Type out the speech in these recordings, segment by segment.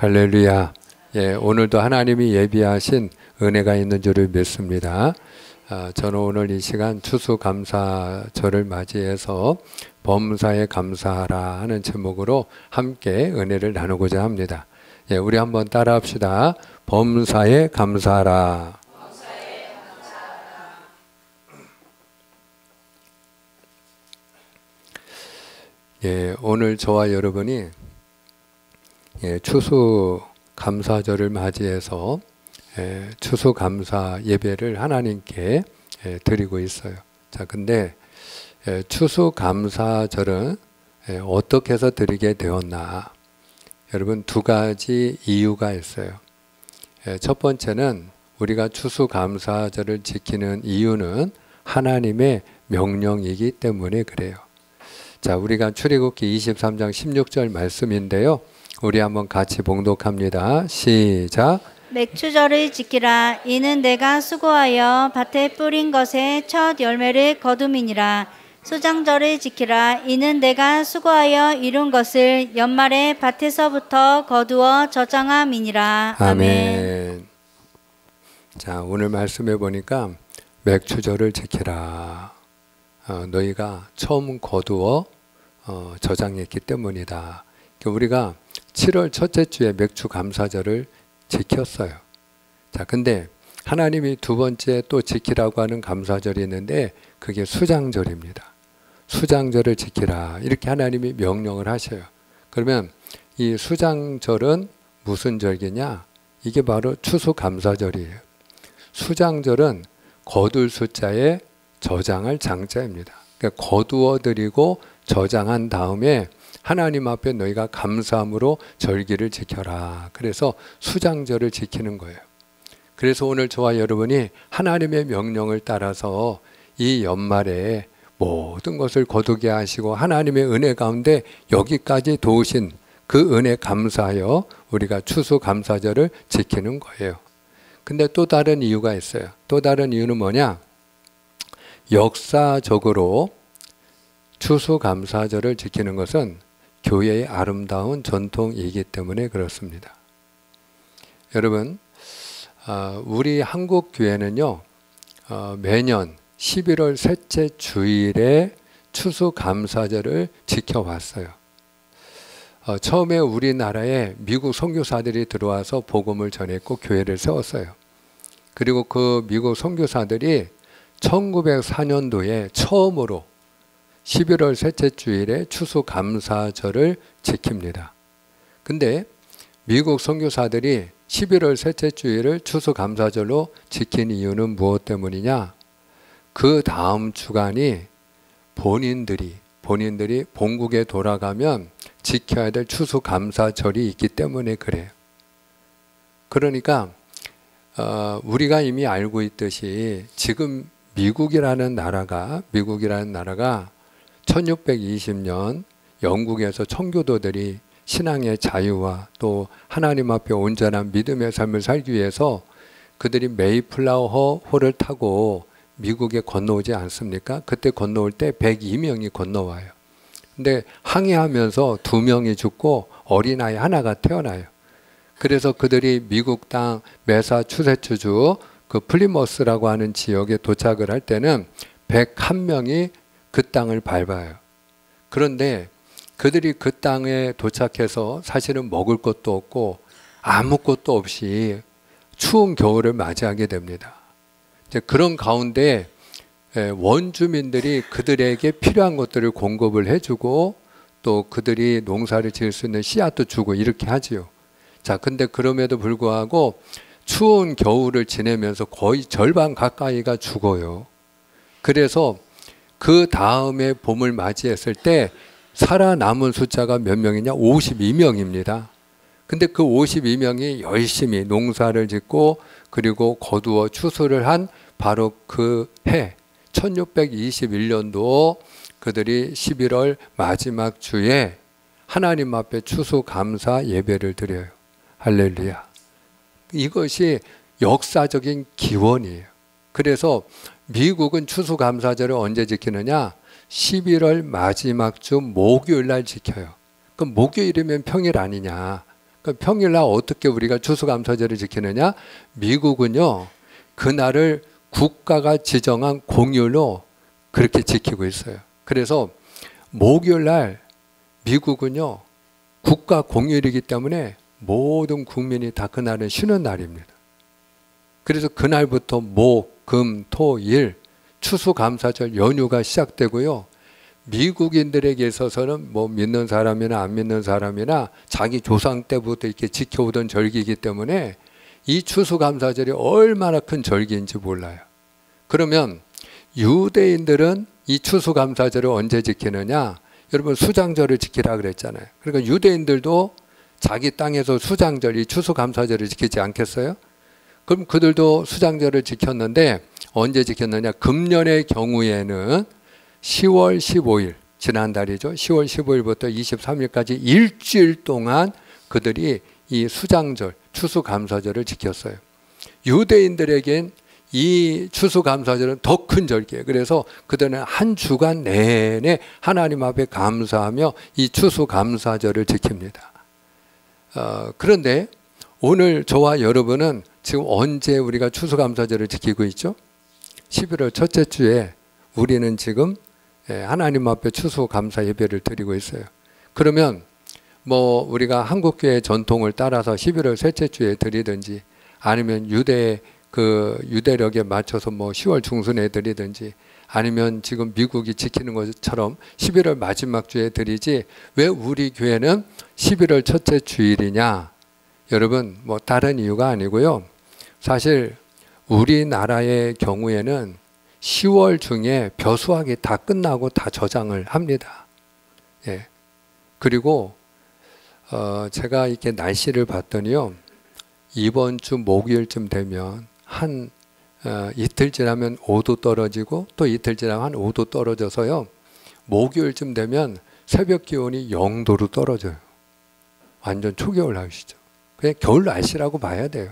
할렐루야. 예, 오늘도 하나님이 예비하신 은혜가 있는 줄을 믿습니다. 저는 오늘 이 시간 추수감사절을 맞이해서 범사에 감사하라 하는 제목으로 함께 은혜를 나누고자 합니다. 예, 우리 한번 따라합시다. 범사에 감사하라. 예, 오늘 저와 여러분이 추수감사절을 맞이해서 추수감사 예배를 하나님께 드리고 있어요. 자, 근데 추수감사절은 어떻게 해서 드리게 되었나? 여러분, 두 가지 이유가 있어요. 첫 번째는 우리가 추수감사절을 지키는 이유는 하나님의 명령이기 때문에 그래요. 자, 우리가 출애굽기 23장 16절 말씀인데요. 우리 한번 같이 봉독합니다. 시작. 맥추절을 지키라. 이는 내가 수고하여 밭에 뿌린 것의 첫 열매를 거둠이니라. 수장절을 지키라. 이는 내가 수고하여 이룬 것을 연말에 밭에서부터 거두어 저장함이니라. 아멘. 자, 오늘 말씀해 보니까 맥추절을 지키라. 너희가 처음 거두어 저장했기 때문이다. 우리가 7월 첫째 주에 맥추 감사절을 지켰어요. 자, 근데 하나님이 두 번째 또 지키라고 하는 감사절이 있는데 그게 수장절입니다. 수장절을 지키라. 이렇게 하나님이 명령을 하셔요. 그러면 이 수장절은 무슨 절기냐? 이게 바로 추수감사절이에요. 수장절은 거둘 숫자에 저장할 장자입니다. 그러니까 거두어 드리고 저장한 다음에 하나님 앞에 너희가 감사함으로 절기를 지켜라. 그래서 수장절을 지키는 거예요. 그래서 오늘 저와 여러분이 하나님의 명령을 따라서 이 연말에 모든 것을 거두게 하시고 하나님의 은혜 가운데 여기까지 도우신 그 은혜 감사하여 우리가 추수감사절을 지키는 거예요. 근데 또 다른 이유가 있어요. 또 다른 이유는 뭐냐? 역사적으로 추수감사절을 지키는 것은 교회의 아름다운 전통이기 때문에 그렇습니다. 여러분, 우리 한국 교회는요, 매년 11월 셋째 주일에 추수감사절을 지켜왔어요. 처음에 우리나라에 미국 선교사들이 들어와서 복음을 전했고 교회를 세웠어요. 그리고 그 미국 선교사들이 1904년도에 처음으로 11월 셋째 주일에 추수감사절을 지킵니다. 근데 미국 선교사들이 11월 셋째 주일을 추수감사절로 지킨 이유는 무엇 때문이냐? 그 다음 주간이 본인들이 본국에 돌아가면 지켜야 될 추수감사절이 있기 때문에 그래요. 그러니까 우리가 이미 알고 있듯이 지금 미국이라는 나라가 1620년 영국에서 청교도들이 신앙의 자유와 또 하나님 앞에 온전한 믿음의 삶을 살기 위해서 그들이 메이플라워호를 타고 미국에 건너오지 않습니까? 그때 건너올 때 102명이 건너와요. 근데 항해하면서 2명이 죽고 어린아이 하나가 태어나요. 그래서 그들이 미국 땅 매사추세츠주 그 플리머스라고 하는 지역에 도착을 할 때는 101명이 그 땅을 밟아요. 그런데 그들이 그 땅에 도착해서 사실은 먹을 것도 없고 아무것도 없이 추운 겨울을 맞이하게 됩니다. 이제 그런 가운데 원주민들이 그들에게 필요한 것들을 공급을 해주고 또 그들이 농사를 지을 수 있는 씨앗도 주고 이렇게 하지요. 자, 근데 그럼에도 불구하고 추운 겨울을 지내면서 거의 절반 가까이가 죽어요. 그래서 그 다음에 봄을 맞이했을 때 살아남은 숫자가 몇 명이냐? 52명입니다. 근데 그 52명이 열심히 농사를 짓고 그리고 거두어 추수를 한 바로 그 해 1621년도 그들이 11월 마지막 주에 하나님 앞에 추수감사 예배를 드려요. 할렐루야. 이것이 역사적인 기원이에요. 그래서 미국은 추수감사절을 언제 지키느냐? 11월 마지막 주 목요일 날 지켜요. 그럼 목요일이면 평일 아니냐? 평일날 어떻게 우리가 추수감사절을 지키느냐? 미국은요, 그날을 국가가 지정한 공휴일로 그렇게 지키고 있어요. 그래서 목요일날 미국은요, 국가 공휴일이기 때문에 모든 국민이 다 그날은 쉬는 날입니다. 그래서 그날부터 목, 금, 토, 일 추수감사절 연휴가 시작되고요. 미국인들에게 있어서는 뭐 믿는 사람이나 안 믿는 사람이나 자기 조상 때부터 이렇게 지켜오던 절기이기 때문에 이 추수감사절이 얼마나 큰 절기인지 몰라요. 그러면 유대인들은 이 추수감사절을 언제 지키느냐? 여러분 수장절을 지키라 그랬잖아요. 그러니까 유대인들도 자기 땅에서 수장절, 이 추수감사절을 지키지 않겠어요? 그럼 그들도 수장절을 지켰는데 언제 지켰느냐? 금년의 경우에는 10월 15일, 지난달이죠. 10월 15일부터 23일까지 일주일 동안 그들이 이 수장절, 추수감사절을 지켰어요. 유대인들에겐 이 추수감사절은 더 큰 절기예요. 그래서 그들은 한 주간 내내 하나님 앞에 감사하며 이 추수감사절을 지킵니다. 그런데 오늘 저와 여러분은 지금 언제 우리가 추수감사절을 지키고 있죠? 11월 첫째 주에 우리는 지금 하나님 앞에 추수감사 예배를 드리고 있어요. 그러면 뭐 우리가 한국교회 전통을 따라서 11월 셋째 주에 드리든지 아니면 유대력에 맞춰서 뭐 10월 중순에 드리든지 아니면 지금 미국이 지키는 것처럼 11월 마지막 주에 드리지 왜 우리 교회는 11월 첫째 주일이냐? 여러분 뭐 다른 이유가 아니고요. 사실 우리나라의 경우에는 10월 중에 벼수학이 다 끝나고 다 저장을 합니다. 예. 그리고 제가 이렇게 날씨를 봤더니요. 이번 주 목요일쯤 되면 한 이틀 지나면 5도 떨어지고 또 이틀 지나면 한 5도 떨어져서요. 목요일쯤 되면 새벽 기온이 0도로 떨어져요. 완전 초겨울 날씨죠. 그냥 겨울 날씨라고 봐야 돼요.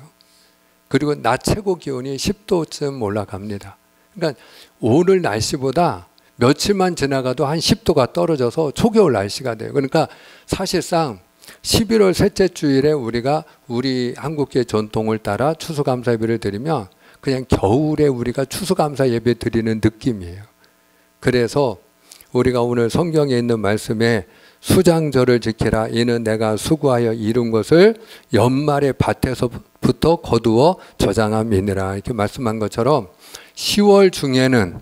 그리고 낮 최고 기온이 10도쯤 올라갑니다. 그러니까 오늘 날씨보다 며칠만 지나가도 한 10도가 떨어져서 초겨울 날씨가 돼요. 그러니까 사실상 11월 셋째 주일에 우리가 우리 한국의 전통을 따라 추수감사 예배를 드리면 그냥 겨울에 우리가 추수감사 예배 드리는 느낌이에요. 그래서 우리가 오늘 성경에 있는 말씀에 수장절을 지키라 이는 내가 수고하여 이룬 것을 연말에 밭에서부터 거두어 저장함이니라 이렇게 말씀한 것처럼 10월 중에는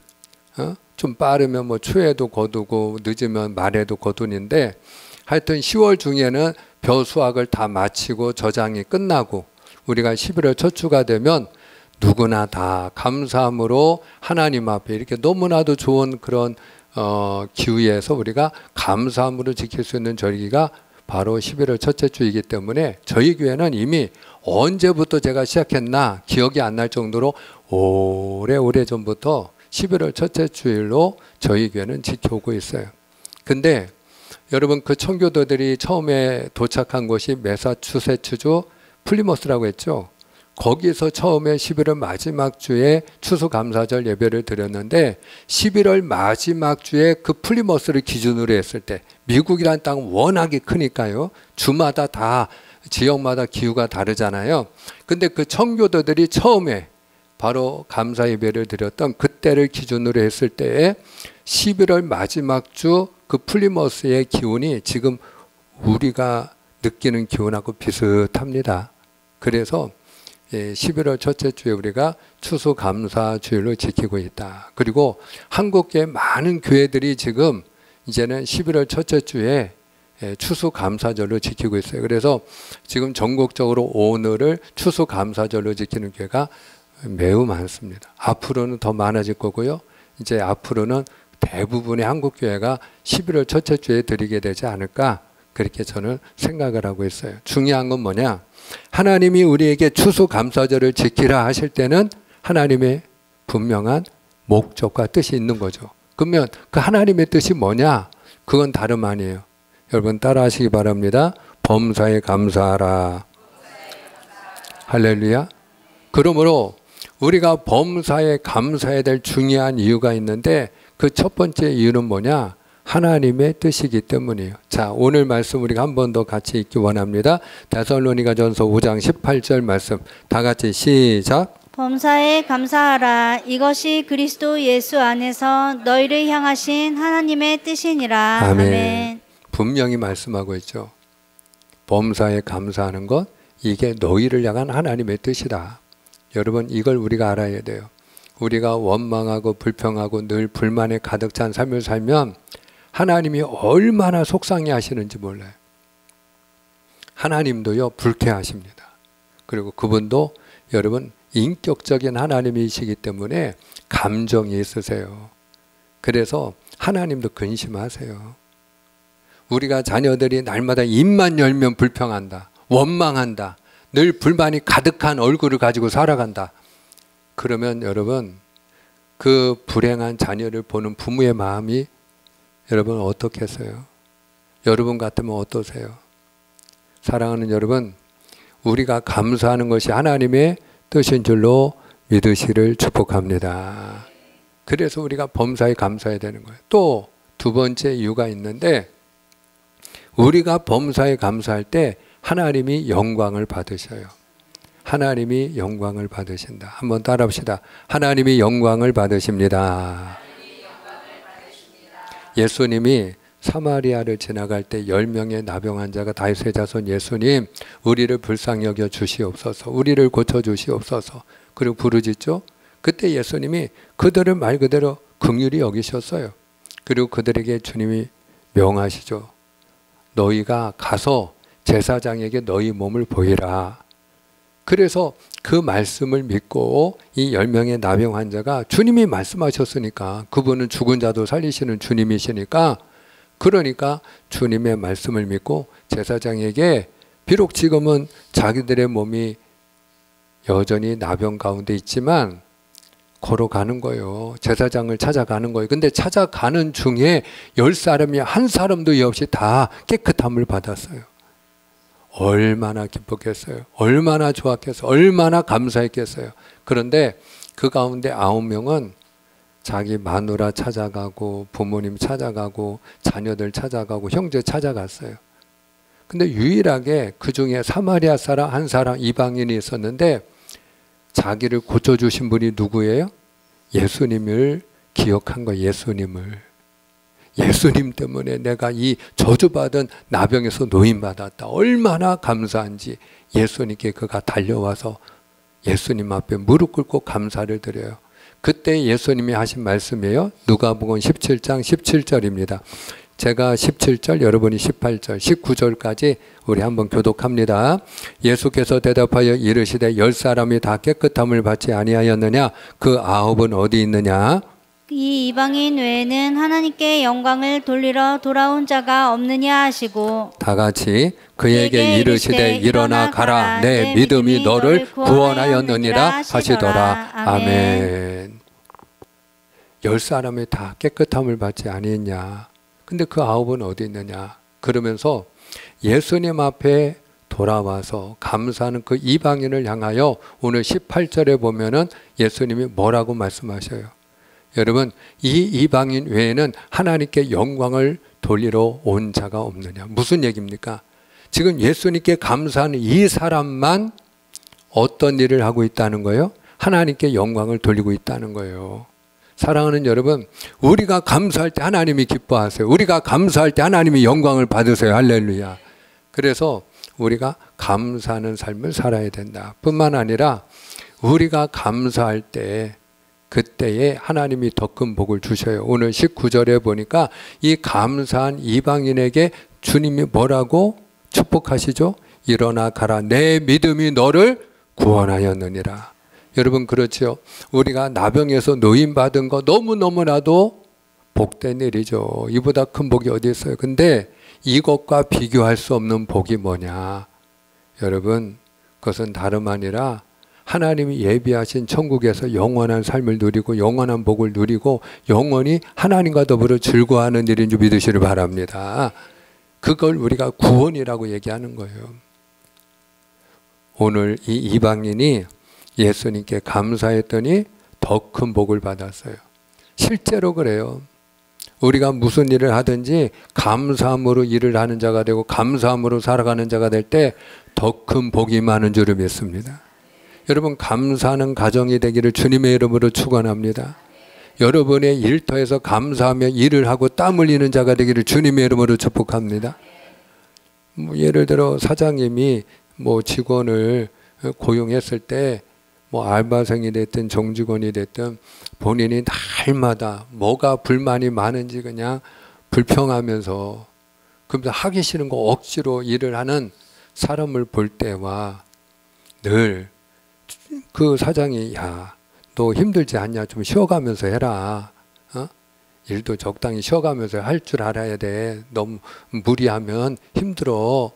좀 빠르면 뭐 초에도 거두고 늦으면 말에도 거두는데 하여튼 10월 중에는 벼수학을 다 마치고 저장이 끝나고 우리가 11월 첫 주가 되면 누구나 다 감사함으로 하나님 앞에 이렇게 너무나도 좋은 그런 기후에서 우리가 감사함으로 지킬 수 있는 절기가 바로 11월 첫째 주이기 때문에 저희 교회는 이미 언제부터 제가 시작했나 기억이 안 날 정도로 오래 전부터 11월 첫째 주일로 저희 교회는 지켜오고 있어요. 근데 여러분 그 청교도들이 처음에 도착한 곳이 매사추세츠주 플리머스라고 했죠. 거기서 처음에 11월 마지막 주에 추수감사절 예배를 드렸는데 11월 마지막 주에 그 플리머스를 기준으로 했을 때 미국이란 땅은 워낙에 크니까요. 주마다 다 지역마다 기후가 다르잖아요. 근데 그 청교도들이 처음에 바로 감사 예배를 드렸던 그때를 기준으로 했을 때에 11월 마지막 주 그 플리머스의 기온이 지금 우리가 느끼는 기온하고 비슷합니다. 그래서 11월 첫째 주에 우리가 추수감사 주일로 지키고 있다. 그리고 한국계 많은 교회들이 지금 이제는 11월 첫째 주에 추수감사절로 지키고 있어요. 그래서 지금 전국적으로 오늘을 추수감사절로 지키는 교회가 매우 많습니다. 앞으로는 더 많아질 거고요. 이제 앞으로는 대부분의 한국교회가 11월 첫째 주에 드리게 되지 않을까 그렇게 저는 생각을 하고 있어요. 중요한 건 뭐냐? 하나님이 우리에게 추수감사절을 지키라 하실 때는 하나님의 분명한 목적과 뜻이 있는 거죠. 그러면 그 하나님의 뜻이 뭐냐? 그건 다름 아니에요. 여러분 따라 하시기 바랍니다. 범사에 감사하라. 할렐루야. 그러므로 우리가 범사에 감사해야 될 중요한 이유가 있는데 그 첫 번째 이유는 뭐냐? 하나님의 뜻이기 때문이에요. 자, 오늘 말씀 우리가 한 번 더 같이 읽기 원합니다. 데살로니가전서 5장 18절 말씀 다 같이 시작. 범사에 감사하라. 이것이 그리스도 예수 안에서 너희를 향하신 하나님의 뜻이니라. 아멘. 분명히 말씀하고 있죠. 범사에 감사하는 것, 이게 너희를 향한 하나님의 뜻이다. 여러분, 이걸 우리가 알아야 돼요. 우리가 원망하고 불평하고 늘 불만에 가득 찬 삶을 살면 하나님이 얼마나 속상해 하시는지 몰라요. 하나님도요, 불쾌하십니다. 그리고 그분도 여러분 인격적인 하나님이시기 때문에 감정이 있으세요. 그래서 하나님도 근심하세요. 우리가 자녀들이 날마다 입만 열면 불평한다, 원망한다, 늘 불만이 가득한 얼굴을 가지고 살아간다. 그러면 여러분, 그 불행한 자녀를 보는 부모의 마음이 여러분 어떻겠어요? 여러분 같으면 어떠세요? 사랑하는 여러분, 우리가 감사하는 것이 하나님의 뜻인 줄로 믿으시를 축복합니다. 그래서 우리가 범사에 감사해야 되는 거예요. 또 두 번째 이유가 있는데, 우리가 범사에 감사할 때 하나님이 영광을 받으셔요. 하나님이 영광을 받으신다. 한번 따라합시다. 하나님이 영광을 받으십니다. 예수님이 사마리아를 지나갈 때 10명의 나병 환자가 다윗의 자손 예수님, 우리를 불쌍히 여겨 주시옵소서, 우리를 고쳐 주시옵소서, 그리고 부르짖죠. 그때 예수님이 그들을 말 그대로 긍휼히 여기셨어요. 그리고 그들에게 주님이 명하시죠. 너희가 가서 제사장에게 너희 몸을 보이라. 그래서 그 말씀을 믿고 이 10명의 나병 환자가 주님이 말씀하셨으니까, 그분은 죽은 자도 살리시는 주님이시니까, 그러니까 주님의 말씀을 믿고 제사장에게, 비록 지금은 자기들의 몸이 여전히 나병 가운데 있지만 걸어가는 거예요. 제사장을 찾아가는 거예요. 근데 찾아가는 중에 10사람이 한 사람도 없이 다 깨끗함을 받았어요. 얼마나 기뻤겠어요. 얼마나 좋았겠어요. 얼마나 감사했겠어요. 그런데 그 가운데 9명은 자기 마누라 찾아가고 부모님 찾아가고 자녀들 찾아가고 형제 찾아갔어요. 근데 유일하게 그 중에 사마리아 사람 한 사람, 이방인이 있었는데, 자기를 고쳐주신 분이 누구예요? 예수님을 기억한 거예요. 예수님을. 예수님 때문에 내가 이 저주받은 나병에서 노인받았다. 얼마나 감사한지 예수님께 그가 달려와서 예수님 앞에 무릎 꿇고 감사를 드려요. 그때 예수님이 하신 말씀이에요. 누가복음 17장 17절입니다. 제가 17절, 여러분이 18절, 19절까지 우리 한번 교독합니다. 예수께서 대답하여 이르시되 10사람이 다 깨끗함을 받지 아니하였느냐? 그 9은 어디 있느냐? 이 이방인 외에는 하나님께 영광을 돌리러 돌아온 자가 없느냐 하시고, 다 같이 그에게 이르시되 일어나 가라, 내 믿음이 너를 구원하였느니라 하시더라. 아멘. 10사람이 다 깨끗함을 받지 아니했냐? 근데 그 9은 어디 있느냐? 그러면서 예수님 앞에 돌아와서 감사하는 그 이방인을 향하여 오늘 18절에 보면은 예수님이 뭐라고 말씀하셔요? 여러분, 이 이방인 외에는 하나님께 영광을 돌리러 온 자가 없느냐? 무슨 얘기입니까? 지금 예수님께 감사하는 이 사람만 어떤 일을 하고 있다는 거예요? 하나님께 영광을 돌리고 있다는 거예요. 사랑하는 여러분, 우리가 감사할 때 하나님이 기뻐하세요. 우리가 감사할 때 하나님이 영광을 받으세요. 할렐루야. 그래서 우리가 감사하는 삶을 살아야 된다. 뿐만 아니라 우리가 감사할 때 그때에 하나님이 더 큰 복을 주셔요. 오늘 19절에 보니까 이 감사한 이방인에게 주님이 뭐라고 축복하시죠? 일어나 가라, 내 믿음이 너를 구원하였느니라. 여러분, 그렇죠? 우리가 나병에서 노인받은 거 너무너무나도 복된 일이죠. 이보다 큰 복이 어디 있어요? 근데 이것과 비교할 수 없는 복이 뭐냐? 여러분, 그것은 다름 아니라 하나님이 예비하신 천국에서 영원한 삶을 누리고 영원한 복을 누리고 영원히 하나님과 더불어 즐거워하는 일인 줄 믿으시길 바랍니다. 그걸 우리가 구원이라고 얘기하는 거예요. 오늘 이 이방인이 예수님께 감사했더니 더 큰 복을 받았어요. 실제로 그래요. 우리가 무슨 일을 하든지 감사함으로 일을 하는 자가 되고 감사함으로 살아가는 자가 될 때 더 큰 복이 많은 줄을 믿습니다. 여러분, 감사하는 가정이 되기를 주님의 이름으로 축원합니다. 여러분의 일터에서 감사하며 일을 하고 땀 흘리는 자가 되기를 주님의 이름으로 축복합니다. 예를 들어 사장님이 직원을 고용했을 때 알바생이 됐든 정직원이 됐든 본인이 날마다 뭐가 불만이 많은지 그냥 불평하면서 그러면서 하기 싫은 거 억지로 일을 하는 사람을 볼 때와 늘 그 사장이 야, 너 힘들지 않냐? 좀 쉬어가면서 해라. 일도 적당히 쉬어가면서 할 줄 알아야 돼. 너무 무리하면 힘들어.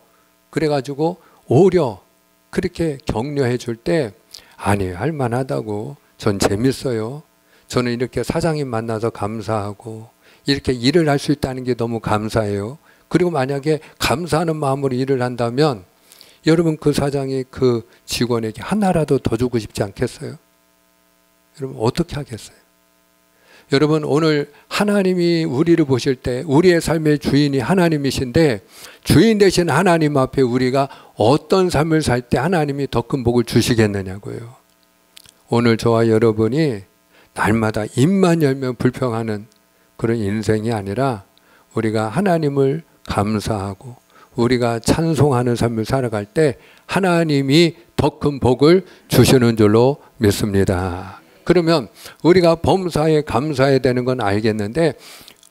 그래가지고 오히려 그렇게 격려해 줄 때 아니에요. 할만하다고. 전 재밌어요. 저는 이렇게 사장님 만나서 감사하고 이렇게 일을 할 수 있다는 게 너무 감사해요. 그리고 만약에 감사하는 마음으로 일을 한다면 여러분 그 사장이 그 직원에게 하나라도 더 주고 싶지 않겠어요? 여러분 어떻게 하겠어요? 여러분 오늘 하나님이 우리를 보실 때 우리의 삶의 주인이 하나님이신데 주인 되신 하나님 앞에 우리가 어떤 삶을 살 때 하나님이 더 큰 복을 주시겠느냐고요. 오늘 저와 여러분이 날마다 입만 열면 불평하는 그런 인생이 아니라 우리가 하나님을 감사하고 우리가 찬송하는 삶을 살아갈 때 하나님이 더 큰 복을 주시는 줄로 믿습니다. 그러면 우리가 범사에 감사해야 되는 건 알겠는데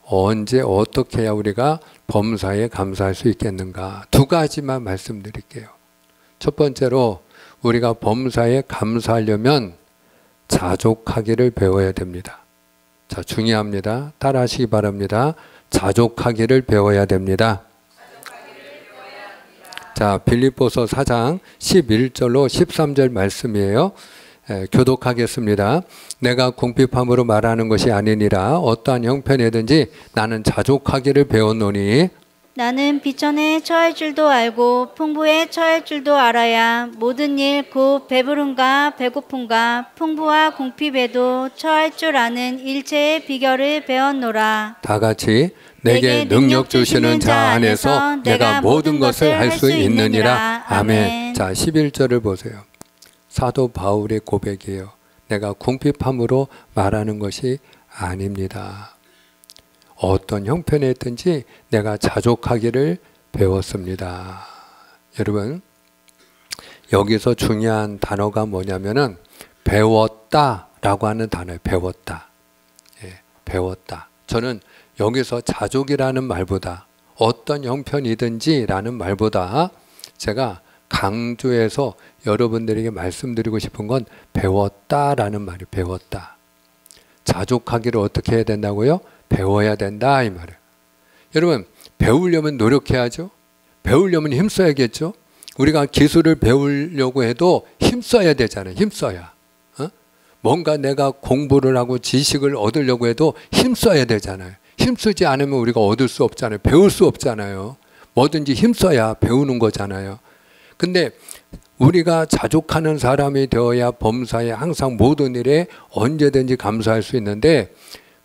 언제 어떻게 해야 우리가 범사에 감사할 수 있겠는가? 두 가지만 말씀드릴게요. 첫 번째로 우리가 범사에 감사하려면 자족하기를 배워야 됩니다. 자, 중요합니다. 따라하시기 바랍니다. 자족하기를 배워야 됩니다. 자, 빌립보서 4장 11절로 13절 말씀이에요. 교독하겠습니다. 내가 궁핍함으로 말하는 것이 아니니라 어떠한 형편이든지 나는 자족하기를 배웠노니 나는 비천에 처할 줄도 알고 풍부에 처할 줄도 알아야 모든 일 곧 배부름과 배고픔과 풍부와 궁핍에도 처할 줄 아는 일체의 비결을 배웠노라. 다 같이 내게 능력 주시는 자 안에서 내가 모든 것을 할 수 있느니라. 아멘. 자, 11절을 보세요. 사도 바울의 고백이에요. 내가 궁핍함으로 말하는 것이 아닙니다. 어떤 형편에 있든지 내가 자족하기를 배웠습니다. 여러분, 여기서 중요한 단어가 뭐냐면은 배웠다라고 하는 단어예요. 배웠다. 예, 배웠다. 저는 여기서 자족이라는 말보다 어떤 형편이든지라는 말보다 제가 강조해서 여러분들에게 말씀드리고 싶은 건 배웠다라는 말이에요. 배웠다. 자족하기를 어떻게 해야 된다고요? 배워야 된다 이 말이에요. 여러분 배우려면 노력해야죠. 배우려면 힘써야겠죠. 우리가 기술을 배우려고 해도 힘써야 되잖아요. 힘써야. 뭔가 내가 공부를 하고 지식을 얻으려고 해도 힘써야 되잖아요. 힘쓰지 않으면 우리가 얻을 수 없잖아요. 배울 수 없잖아요. 뭐든지 힘써야 배우는 거잖아요. 근데 우리가 자족하는 사람이 되어야 범사에 항상 모든 일에 언제든지 감사할 수 있는데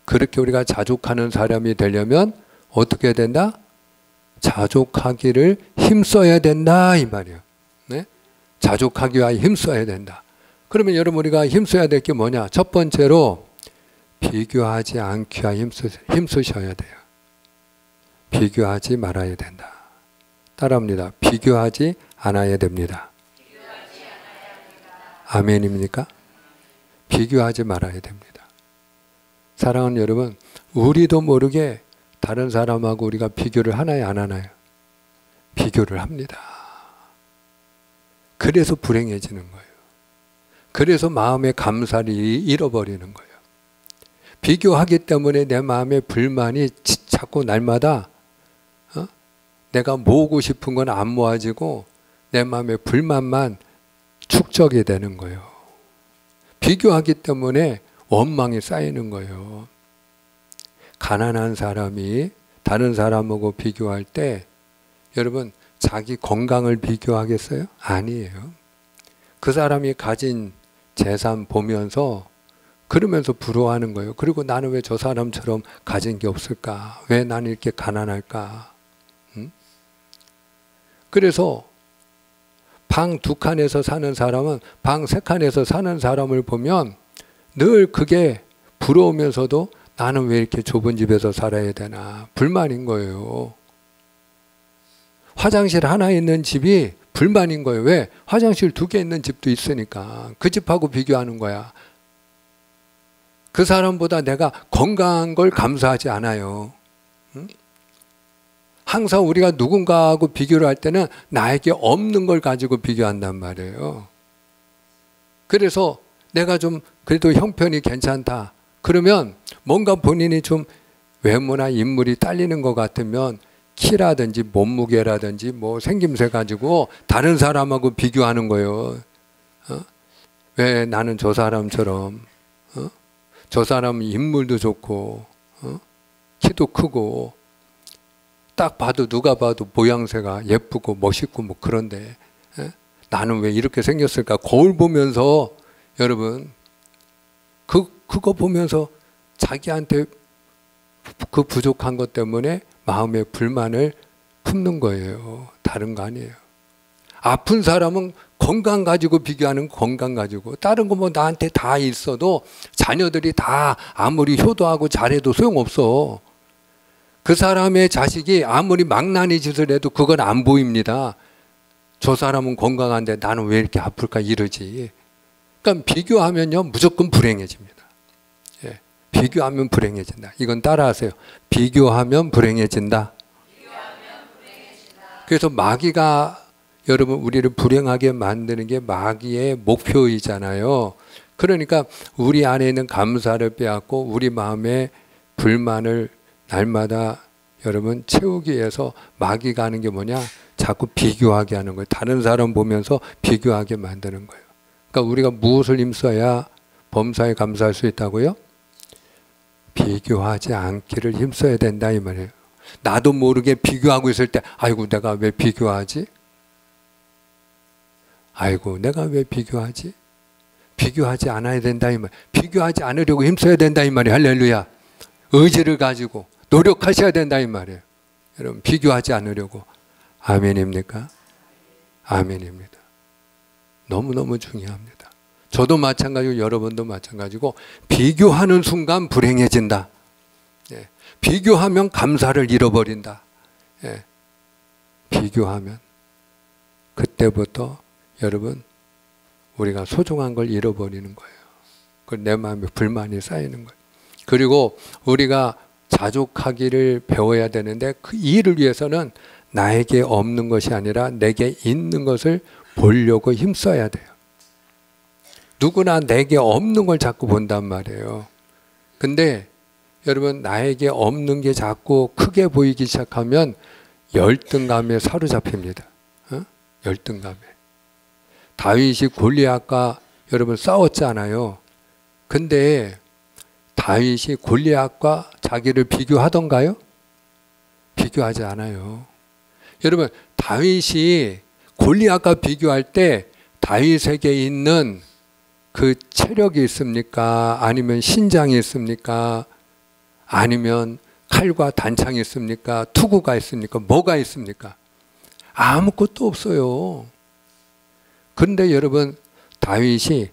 그렇게 우리가 자족하는 사람이 되려면 어떻게 해야 된다? 자족하기를 힘써야 된다 이 말이에요. 네? 자족하기 위하여 힘써야 된다. 그러면 여러분 우리가 힘써야 될 게 뭐냐? 첫 번째로 비교하지 않기 위하여 힘쓰셔야 돼요. 비교하지 말아야 된다. 따라합니다. 비교하지 않아야 됩니다. 아멘입니까? 비교하지 말아야 됩니다. 사랑하는 여러분, 우리도 모르게 다른 사람하고 우리가 비교를 하나요, 안 하나요? 비교를 합니다. 그래서 불행해지는 거예요. 그래서 마음의 감사를 잃어버리는 거예요. 비교하기 때문에 내 마음의 불만이 자꾸 날마다 내가 모으고 싶은 건 안 모아지고 내 마음의 불만만 축적이 되는 거예요. 비교하기 때문에 원망이 쌓이는 거예요. 가난한 사람이 다른 사람하고 비교할 때 여러분 자기 건강을 비교하겠어요? 아니에요. 그 사람이 가진 재산 보면서 그러면서 부러워하는 거예요. 그리고 나는 왜 저 사람처럼 가진 게 없을까? 왜 나는 이렇게 가난할까? 응? 그래서 방 2칸에서 사는 사람은 방 3칸에서 사는 사람을 보면 늘 그게 부러우면서도 나는 왜 이렇게 좁은 집에서 살아야 되나? 불만인 거예요. 화장실 하나 있는 집이 불만인 거예요. 왜? 화장실 2개 있는 집도 있으니까. 그 집하고 비교하는 거야. 그 사람보다 내가 건강한 걸 감사하지 않아요. 응? 항상 우리가 누군가하고 비교를 할 때는 나에게 없는 걸 가지고 비교한단 말이에요. 그래서 내가 좀 그래도 형편이 괜찮다. 그러면 뭔가 본인이 좀 외모나 인물이 딸리는 것 같으면 키라든지 몸무게라든지 뭐 생김새 가지고 다른 사람하고 비교하는 거예요. 왜 나는 저 사람처럼, 저 사람은 인물도 좋고, 키도 크고, 딱 봐도 누가 봐도 모양새가 예쁘고 멋있고 뭐 그런데 나는 왜 이렇게 생겼을까? 거울 보면서 여러분 그거 보면서 자기한테 그 부족한 것 때문에 마음의 불만을 품는 거예요. 다른 거 아니에요. 아픈 사람은 건강 가지고 비교하는 건강 가지고 다른 거 뭐 나한테 다 있어도 자녀들이 다 아무리 효도하고 잘해도 소용없어. 그 사람의 자식이 아무리 망나니 짓을 해도 그건 안 보입니다. 저 사람은 건강한데 나는 왜 이렇게 아플까 이러지. 그러니까 비교하면요 무조건 불행해집니다. 예, 비교하면 불행해진다. 이건 따라하세요. 비교하면 불행해진다. 그래서 마귀가 여러분 우리를 불행하게 만드는 게 마귀의 목표이잖아요. 그러니까 우리 안에 있는 감사를 빼앗고 우리 마음의 불만을 날마다 여러분 채우기 위해서 마귀가 하는 게 뭐냐? 자꾸 비교하게 하는 거예요. 다른 사람 보면서 비교하게 만드는 거예요. 그러니까 우리가 무엇을 힘써야 범사에 감사할 수 있다고요? 비교하지 않기를 힘써야 된다 이 말이에요. 나도 모르게 비교하고 있을 때 아이고 내가 왜 비교하지? 아이고 내가 왜 비교하지? 비교하지 않아야 된다 이 말. 비교하지 않으려고 힘써야 된다 이 말이에요. 할렐루야. 의지를 가지고 노력하셔야 된다 이 말이에요. 여러분 비교하지 않으려고. 아멘입니까? 아멘입니다. 너무너무 중요합니다. 저도 마찬가지고 여러분도 마찬가지고 비교하는 순간 불행해진다. 예. 비교하면 감사를 잃어버린다. 예. 비교하면 그때부터 여러분 우리가 소중한 걸 잃어버리는 거예요. 내 마음에 불만이 쌓이는 거예요. 그리고 우리가 자족하기를 배워야 되는데 그 일을 위해서는 나에게 없는 것이 아니라 내게 있는 것을 보려고 힘써야 돼요. 누구나 내게 없는 걸 자꾸 본단 말이에요. 근데 여러분 나에게 없는 게 자꾸 크게 보이기 시작하면 열등감에 사로잡힙니다. 열등감에. 다윗이 골리앗과 여러분 싸웠잖아요. 근데 다윗이 골리앗과 자기를 비교하던가요? 비교하지 않아요. 여러분 다윗이 골리앗과 비교할 때 다윗에게 있는 그 체력이 있습니까? 아니면 신장이 있습니까? 아니면 칼과 단창이 있습니까? 투구가 있습니까? 뭐가 있습니까? 아무것도 없어요. 그런데 여러분 다윗이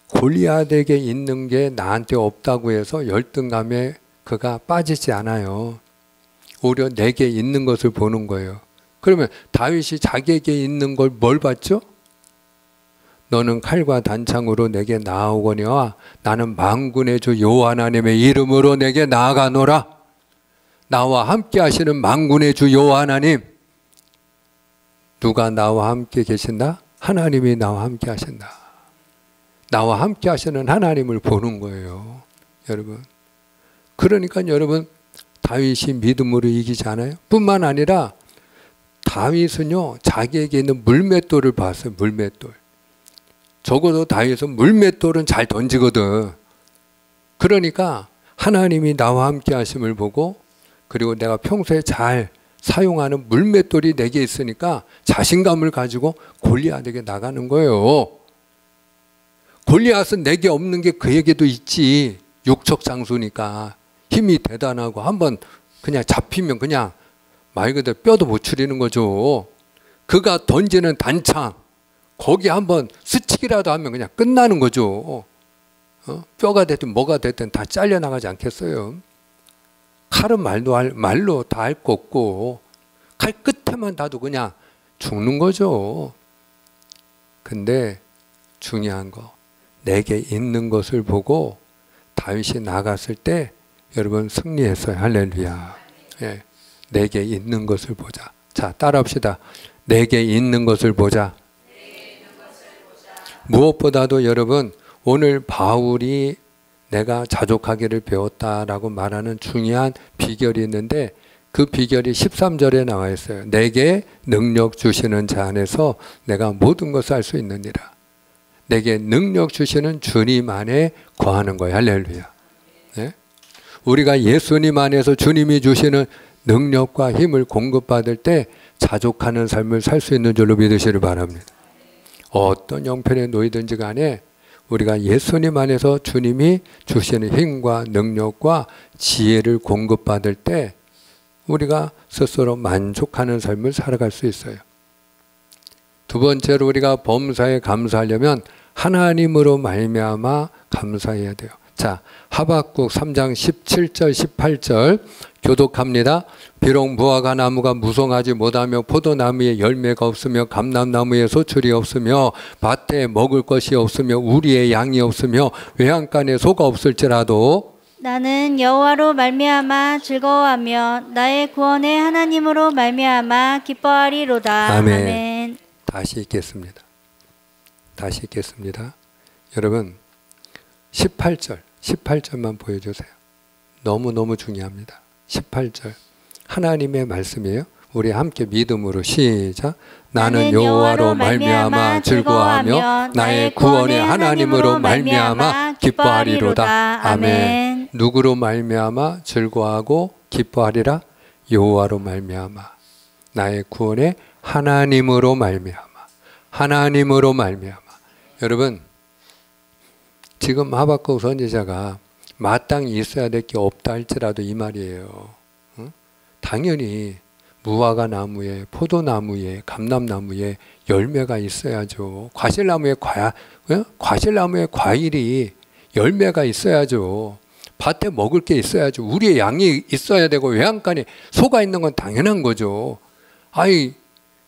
골리앗에게 있는 게 나한테 없다고 해서 열등감에 그가 빠지지 않아요. 오히려 내게 있는 것을 보는 거예요. 그러면 다윗이 자기에게 있는 걸 뭘 봤죠? 너는 칼과 단창으로 내게 나아오거니와 나는 만군의 주 여호와 하나님의 이름으로 내게 나아가노라. 나와 함께 하시는 만군의 주 여호와 하나님. 누가 나와 함께 계신다? 하나님이 나와 함께 하신다. 나와 함께 하시는 하나님을 보는 거예요. 여러분. 그러니까 여러분 다윗이 믿음으로 이기지 않아요? 뿐만 아니라 다윗은요 자기에게 있는 물맷돌을 봤어요. 물맷돌. 적어도 다윗은 물맷돌은 잘 던지거든. 그러니까 하나님이 나와 함께 하심을 보고 그리고 내가 평소에 잘 사용하는 물맷돌이 내게 있으니까 자신감을 가지고 골리앗에게 나가는 거예요. 골리앗은 내게 없는 게 그에게도 있지. 육척 장수니까 힘이 대단하고 한번 그냥 잡히면 그냥 말 그대로 뼈도 못 추리는 거죠. 그가 던지는 단창 거기 한번 스치기라도 하면 그냥 끝나는 거죠. 뼈가 됐든 뭐가 됐든 다 잘려나가지 않겠어요. 칼은 말로 다 할 거 없고 칼 끝에만 닿아도 그냥 죽는 거죠. 근데 중요한 거 내게 있는 것을 보고 다윗이 나갔을 때 여러분 승리했어요. 할렐루야. 예, 내게 있는 것을 보자. 자, 따라합시다. 내게 있는 것을 보자. 무엇보다도 여러분 오늘 바울이 내가 자족하기를 배웠다라고 말하는 중요한 비결이 있는데 그 비결이 13절에 나와 있어요. 내게 능력 주시는 자 안에서 내가 모든 것을 할 수 있느니라. 내게 능력 주시는 주님 안에 거하는 거예요. 할렐루야. 네? 우리가 예수님 안에서 주님이 주시는 능력과 힘을 공급받을 때 자족하는 삶을 살 수 있는 줄로 믿으시길 바랍니다. 어떤 형편에 놓이든지 간에 우리가 예수님 안에서 주님이 주시는 힘과 능력과 지혜를 공급받을 때 우리가 스스로 만족하는 삶을 살아갈 수 있어요. 두 번째로 우리가 범사에 감사하려면 하나님으로 말미암아 감사해야 돼요. 자, 하박국 3장 17절 18절 교독합니다. 비록 무화과 나무가 무성하지 못하며 포도나무에 열매가 없으며 감람나무에 소출이 없으며 밭에 먹을 것이 없으며 우리의 양이 없으며 외양간에 소가 없을지라도 나는 여호와로 말미암아 즐거워하며 나의 구원의 하나님으로 말미암아 기뻐하리로다. 아멘. 아멘. 다시 읽겠습니다. 다시 읽겠습니다. 여러분 18절만 보여주세요. 너무너무 중요합니다. 18절 하나님의 말씀이에요. 우리 함께 믿음으로 시작. 나는 여호와로 말미암아 즐거워하며 나의 구원의 하나님으로 말미암아 기뻐하리로다. 아멘. 누구로 말미암아 즐거워하고 기뻐하리라? 여호와로 말미암아 나의 구원의 하나님으로 말미암아 하나님으로 말미암아. 여러분 지금 하박국 선지자가 마땅히 있어야 될 게 없다 할지라도 이 말이에요. 당연히 무화과 나무에 포도나무에 감람나무에 열매가 있어야죠. 과실나무에 과실나무에 과일이 열매가 있어야죠. 밭에 먹을 게 있어야죠. 우리의 양이 있어야 되고 외양간에 소가 있는 건 당연한 거죠. 아이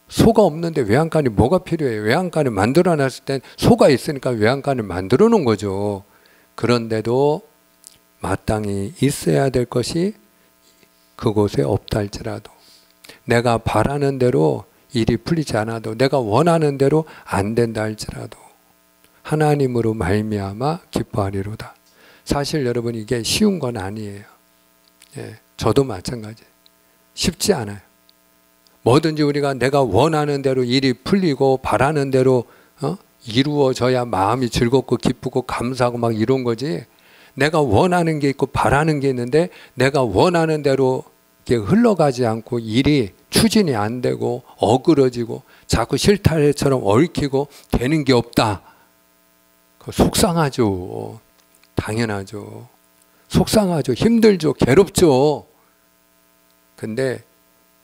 소가 없는데 외양간이 뭐가 필요해요? 외양간을 만들어놨을 땐 소가 있으니까 외양간을 만들어 놓은 거죠. 그런데도 마땅히 있어야 될 것이 그곳에 없다 할지라도 내가 바라는 대로 일이 풀리지 않아도 내가 원하는 대로 안 된다 할지라도 하나님으로 말미암아 기뻐하리로다. 사실 여러분 이게 쉬운 건 아니에요. 예, 저도 마찬가지예요. 쉽지 않아요. 뭐든지 우리가 내가 원하는 대로 일이 풀리고 바라는 대로 이루어져야 마음이 즐겁고 기쁘고 감사하고 막 이런 거지. 내가 원하는 게 있고 바라는 게 있는데 내가 원하는 대로 이렇게 흘러가지 않고 일이 추진이 안 되고 어그러지고 자꾸 실타래처럼 얽히고 되는 게 없다. 속상하죠. 당연하죠. 속상하죠. 힘들죠. 괴롭죠. 근데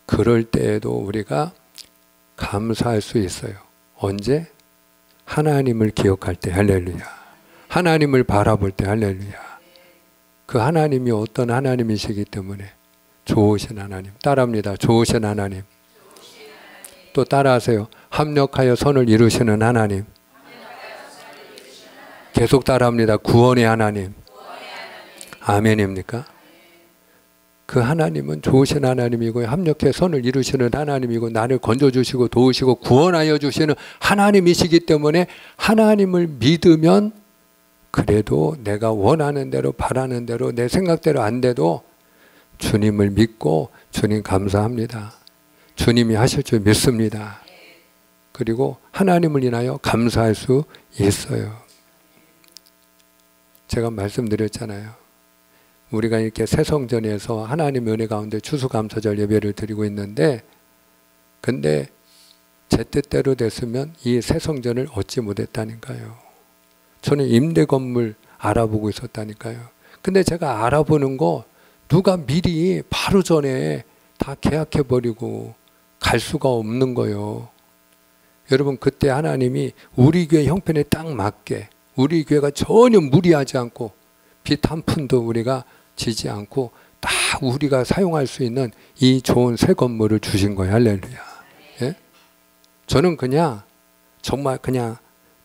그럴 때에도 우리가 감사할 수 있어요. 언제? 하나님을 기억할 때. 할렐루야. 하나님을 바라볼 때. 할렐루야. 그 하나님이 어떤 하나님이시기 때문에 좋으신 하나님. 따라합니다. 좋으신 하나님. 또 따라하세요. 합력하여 선을 이루시는 하나님. 계속 따라합니다. 구원의 하나님. 아멘입니까? 그 하나님은 좋으신 하나님이고 합력해 선을 이루시는 하나님이고 나를 건져주시고 도우시고 구원하여 주시는 하나님이시기 때문에 하나님을 믿으면 그래도 내가 원하는 대로 바라는 대로 내 생각대로 안 돼도 주님을 믿고 주님 감사합니다. 주님이 하실 줄 믿습니다. 그리고 하나님을 인하여 감사할 수 있어요. 제가 말씀드렸잖아요. 우리가 이렇게 새성전에서 하나님의 은혜 가운데 추수감사절 예배를 드리고 있는데 근데 제 뜻대로 됐으면 이 새성전을 얻지 못했다니까요. 저는 임대 건물 알아보고 있었다니까요. 근데 제가 알아보는 거 누가 미리 바로 전에 다 계약해버리고 갈 수가 없는 거예요. 여러분, 그때 하나님이 우리 교회 형편에 딱 맞게, 우리 교회가 전혀 무리하지 않고 빚 한 푼도 우리가 지지 않고 다 우리가 사용할 수 있는 이 좋은 새 건물을 주신 거예요. 할렐루야. 예? 저는 그냥 정말 그냥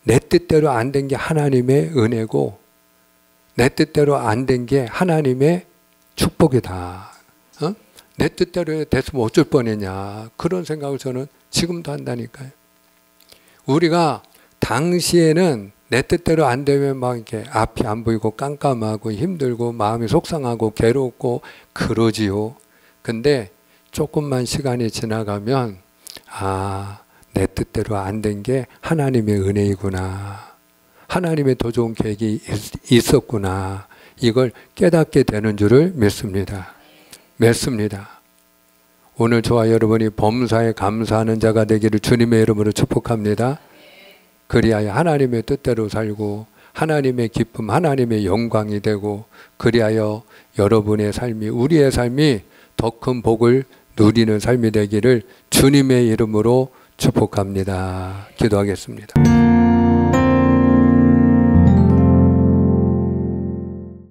내 뜻대로 안 된 게 하나님의 은혜고 내 뜻대로 안 된 게 하나님의 축복이다. 내 뜻대로 됐으면 어쩔 뻔했냐, 그런 생각을 저는 지금도 한다니까요. 우리가 당시에는 내 뜻대로 안 되면 막 이렇게 앞이 안 보이고 깜깜하고 힘들고 마음이 속상하고 괴롭고 그러지요. 근데 조금만 시간이 지나가면 내 뜻대로 안 된 게 하나님의 은혜이구나, 하나님의 더 좋은 계획이 있었구나, 이걸 깨닫게 되는 줄을 믿습니다. 오늘 저와 여러분이 범사에 감사하는 자가 되기를 주님의 이름으로 축복합니다. 그리하여 하나님의 뜻대로 살고 하나님의 기쁨, 하나님의 영광이 되고, 그리하여 여러분의 삶이, 우리의 삶이 더 큰 복을 누리는 삶이 되기를 주님의 이름으로 축복합니다. 기도하겠습니다.